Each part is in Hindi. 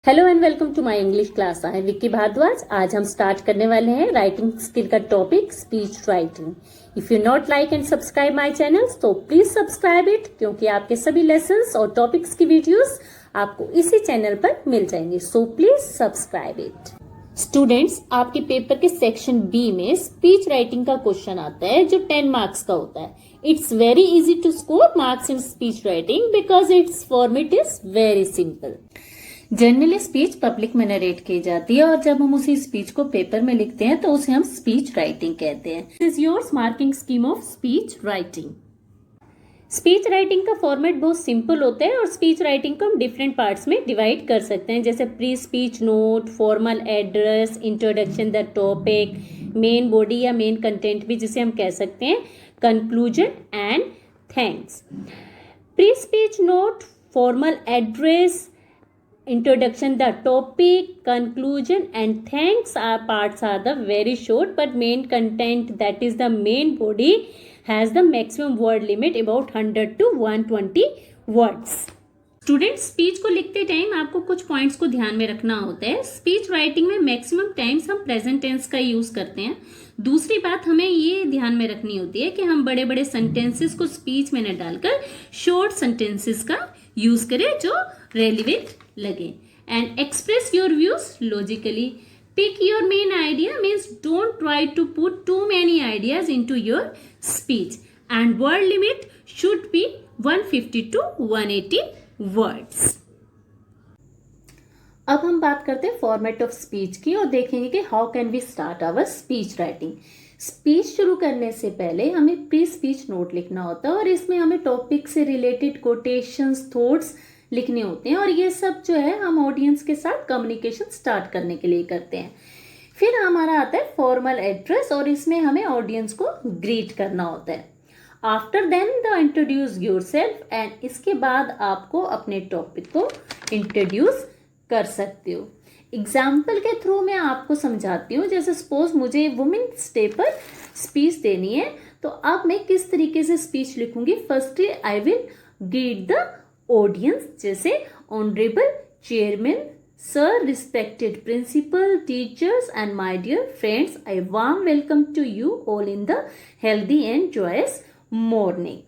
Hello and welcome to my English class. I Vicky Bhardwaj. आज हम स्टार्ट करने वाले हैं राइटिंग स्किल का topic speech writing. If you not like and subscribe my channel तो प्लीज सब्सक्राइब इट, क्योंकि आपके सभी लेसन्स और टॉपिक्स की वीडियोस आपको इसी चैनल पर मिल जाएंगे। So please subscribe it. Students, आपके पेपर के सेक्शन बी में स्पीच राइटिंग का क्वेश्चन आता है जो 10 मार्क्स का होता है। It's very easy to score marks in speech writing because its format is very simple. Generally speech public में नरेट की जाती है और जब हम उसी स्पीच को पेपर में लिखते हैं तो उसे हम स्पीच राइटिंग कहते हैं। This is yours marking scheme of speech writing. Speech writing का फॉर्मेट बहुत सिंपल होता है और स्पीच राइटिंग को हम डिफरेंट पार्ट्स में डिवाइड कर सकते हैं, जैसे pre speech note, formal address, introduction the topic, main body या मेन कंटेंट भी जिसे हम कह सकते हैं, conclusion and thanks. Pre speech note, formal address, introduction the topic, conclusion and thanks are the very short but main content, that is the main body, has the maximum word limit about 100 to 120 words. Student, speech को लिखते टाइम आपको कुछ पॉइंट्स को ध्यान में रखना होता है। स्पीच राइटिंग में मैक्सिमम टाइम्स हम प्रेजेंट टेंस का यूज करते हैं। दूसरी बात हमें ये ध्यान में रखनी होती है कि हम बड़े बड़े सेंटेंसेस को स्पीच में न डालकर शॉर्ट सेंटेंसेस का यूज करें जो रेलिवेंट लगे। And express your views logically. Pick your main idea means don't try to put too many ideas into your speech and word limit should be 150 to 180 words. अब हम बात करते हैं फॉर्मेट ऑफ स्पीच की और देखेंगे कि how can we start our speech writing. Speech शुरू करने से पहले हमें प्री स्पीच नोट लिखना होता है और इसमें हमें टॉपिक से रिलेटेड कोटेशंस, थॉट्स लिखने होते हैं और ये सब जो है हम ऑडियंस के साथ कम्युनिकेशन स्टार्ट करने के लिए करते हैं। फिर हमारा आता है फॉर्मल एड्रेस और इसमें हमें ऑडियंस को ग्रीट करना होता है। After then the introduce yourself, and इसके बाद आपको अपने टॉपिक को इंट्रोड्यूस कर सकते हो। एग्जाम्पल के थ्रू मैं आपको समझाती हूँ। जैसे सपोज मुझे वुमेन्स डे पर स्पीच देनी है तो अब मैं किस तरीके से स्पीच लिखूंगी। Firstly I will greet the audience, जैसे honourable chairman sir, respected principal, teachers and my dear friends, I warm welcome to you all in the healthy and joyous morning.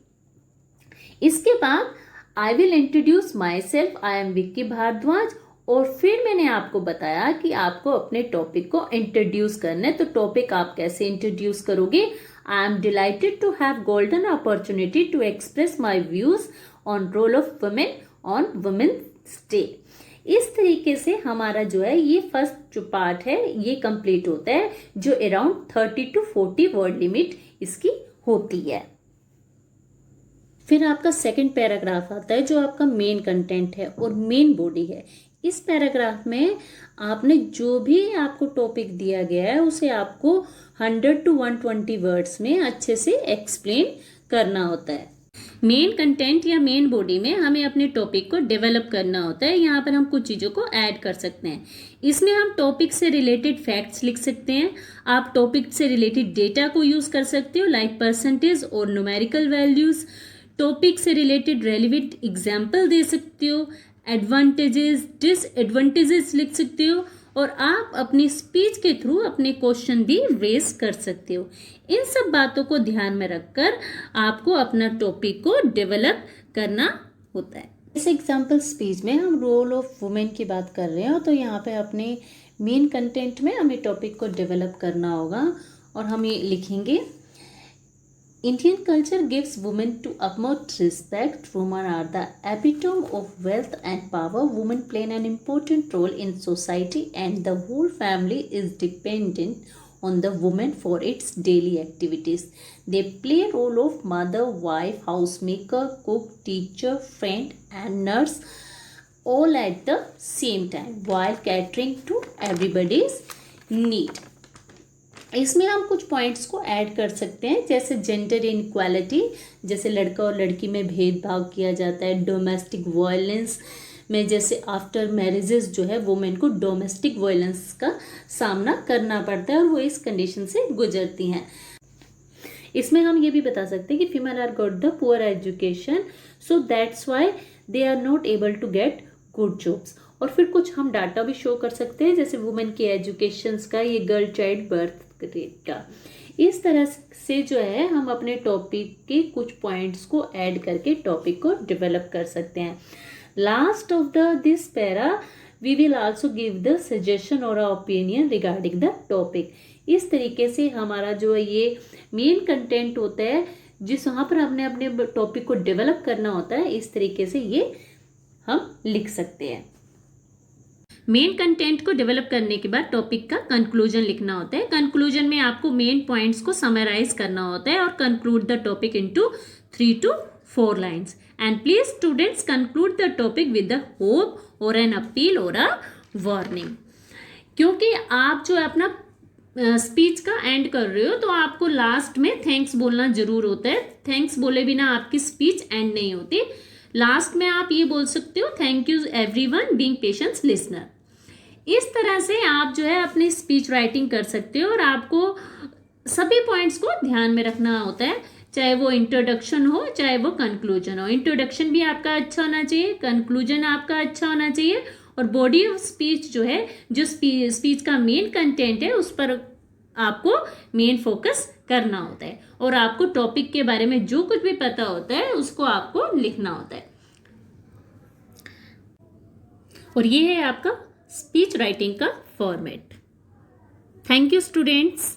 इसके बाद I will introduce myself, I am Vicky Bhardwaj. और फिर मैंने आपको बताया कि आपको अपने टॉपिक को इंट्रोड्यूस करना है, तो टॉपिक आप कैसे इंट्रोड्यूस करोगे। I am delighted to have golden opportunity to express my views on role of women on women's day. इस तरीके से हमारा जो है ये फर्स्ट जो पार्ट है ये कंप्लीट होता है, जो अराउंड 30 to 40 वर्ड लिमिट इसकी होती है। फिर आपका सेकंड पैराग्राफ आता है जो आपका मेन कंटेंट है और मेन बॉडी है। इस पैराग्राफ में आपने जो भी आपको टॉपिक दिया गया है उसे आपको 100 to 120 वर्ड्स में अच्छे से एक्सप्लेन करना होता है। मेन कंटेंट या मेन बॉडी में हमें अपने टॉपिक को डेवलप करना होता है। यहाँ पर हम कुछ चीज़ों को ऐड कर सकते हैं। इसमें हम टॉपिक से रिलेटेड फैक्ट्स लिख सकते हैं। आप टॉपिक से रिलेटेड डेटा को यूज़ कर सकते हो, लाइक परसेंटेज और न्यूमेरिकल वैल्यूज़। टॉपिक से रिलेटेड रेलिवेंट एग्जाम्पल दे सकते हो, एडवांटेजेस, डिसएडवांटेजेस लिख सकते हो और आप अपनी स्पीच के थ्रू अपने क्वेश्चन भी रेज कर सकते हो। इन सब बातों को ध्यान में रखकर आपको अपना टॉपिक को डेवलप करना होता है। इस एग्जाम्पल स्पीच में हम रोल ऑफ वुमेन की बात कर रहे हो, तो यहाँ पे अपने मेन कंटेंट में हमें टॉपिक को डेवलप करना होगा और हम ये लिखेंगे, Indian culture gives women to utmost respect. Women are the epitome of wealth and power. Women play an important role in society and the whole family is dependent on the woman for its daily activities. They play a role of mother, wife, housemaker, cook, teacher, friend and nurse all at the same time while catering to everybody's need. इसमें हम कुछ पॉइंट्स को ऐड कर सकते हैं, जैसे जेंडर इनइक्वालिटी, जैसे लड़का और लड़की में भेदभाव किया जाता है। डोमेस्टिक वायलेंस में जैसे आफ्टर मैरिजेस जो है वुमेन को डोमेस्टिक वायलेंस का सामना करना पड़ता है और वो इस कंडीशन से गुजरती हैं। इसमें हम ये भी बता सकते हैं कि female are got the poor education, so that's why they are not able to get good jobs. और फिर कुछ हम डाटा भी शो कर सकते हैं, जैसे वुमेन के एजुकेशंस का, ये गर्ल चाइल्ड बर्थ रेट का। इस तरह से जो है हम अपने टॉपिक के कुछ पॉइंट्स को ऐड करके टॉपिक को डेवलप कर सकते हैं। Last of this para we will also give the suggestion और ओपिनियन रिगार्डिंग द टॉपिक। इस तरीके से हमारा जो ये मेन कंटेंट होता है, जिस वहाँ पर हमने अपने टॉपिक को डेवलप करना होता है, इस तरीके से ये हम लिख सकते हैं। मेन कंटेंट को डेवलप करने के बाद टॉपिक का कंक्लूजन लिखना होता है। कंक्लूजन में आपको मेन पॉइंट्स को समराइज करना होता है और conclude the topic into 3 to 4 lines. And please students conclude the topic with the hope और एन अपील और अ वार्निंग। क्योंकि आप जो अपना स्पीच का एंड कर रहे हो तो आपको लास्ट में थैंक्स बोलना जरूर होता है। थैंक्स बोले बिना आपकी स्पीच एंड नहीं होती। लास्ट में आप ये बोल सकते हो, thank you everyone being patience listener. इस तरह से आप जो है अपनी स्पीच राइटिंग कर सकते हो और आपको सभी पॉइंट्स को ध्यान में रखना होता है, चाहे वो इंट्रोडक्शन हो चाहे वो कंक्लूजन हो। इंट्रोडक्शन भी आपका अच्छा होना चाहिए, कंक्लूजन आपका अच्छा होना चाहिए, और बॉडी ऑफ स्पीच जो है, जो स्पीच का मेन कंटेंट है, उस पर आपको मेन फोकस करना होता है। और आपको टॉपिक के बारे में जो कुछ भी पता होता है उसको आपको लिखना होता है। और ये है आपका स्पीच राइटिंग का फॉर्मेट। Thank you students.